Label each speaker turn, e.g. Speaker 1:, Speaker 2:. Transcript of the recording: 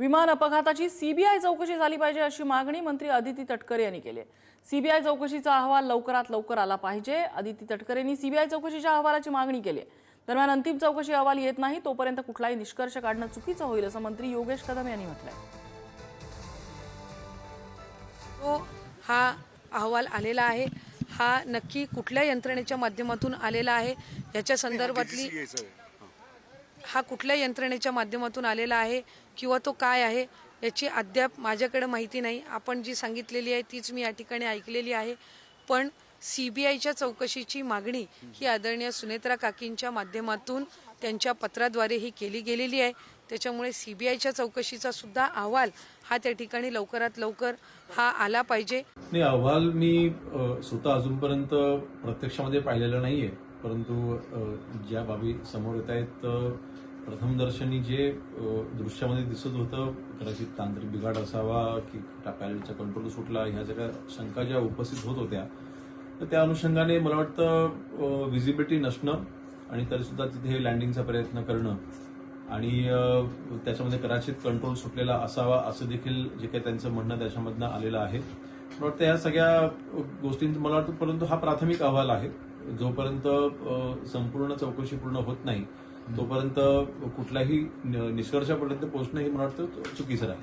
Speaker 1: विमान अपघाताची सीबीआय चौकशी झाली पाहिजे अशी मागणी मंत्री अदिती तटकरे यांनी केली आहे। सीबीआय चौकशीचा अहवाल लवकरात लवकर आला पाहिजे। अदिती तटकरेंनी सीबीआय चौकशीच्या अहवालाची मागणी केली आहे। दरम्यान अंतिम चौकशी अहवाल येत नाही तोपर्यंत कुठलाही निष्कर्ष काढणं चुकीचं होईल असं मंत्री योगेश कदम यांनी म्हटलंय।
Speaker 2: हा अहवाल आलेला आहे, हा नक्की कुठल्या यंत्रणेच्या माध्यमातून आलेला आहे याच्या संदर्भातली हा कुठल्या यंत्रणेच्या माध्यमातून आलेला आहे किंवा तो काय आहे याची अद्याप माझ्याकडे माहिती नाही। आपण जी सांगितलेली आहे तीच मी या ठिकाणी ऐकलेली आहे, पण सीबीआयच्या चौकशीची मागणी ही आदरणीय सुनेत्रा काकींच्या माध्यमातून त्यांच्या पत्राद्वारे ही केली गेलेली आहे। त्याच्यामुळे सीबीआयच्या चौकशीचा सुद्धा अहवाल हा त्या ठिकाणी लवकरात लवकर हा आला पाहिजे।
Speaker 3: नाही, अहवाल मी स्वतः अजूनपर्यंत प्रत्यक्षामध्ये पाहिलेला नाहीये, परंतु ज्या बाबी समोर येत आहेत प्रथमदर्शनी जे दृश्यामध्ये दिसत होतं, कदाचित तांत्रिक बिघाड असावा की पायलटचा कंट्रोल सुटला, ह्या सगळ्या शंका ज्या उपस्थित होत होत्या, तर त्या अनुषंगाने मला वाटतं व्हिजिबिलिटी नसणं आणि तरी सुद्धा तिथे लँडिंगचा प्रयत्न करणं आणि त्याच्यामध्ये कदाचित कंट्रोल सुटलेला असावा असं देखील जे काही त्यांचं म्हणणं त्याच्यामधनं आलेलं आहे। मला वाटतं या सगळ्या गोष्टींचा मला वाटतं, परंतु हा प्राथमिक अहवाल आहे। जोपर्यंत संपूर्ण चौकशी पूर्ण होत नाही तोपर्यंत कुठल्याही निष्कर्षापर्यंत पोहोचणं हे मला वाटतं चुकीचं आहे।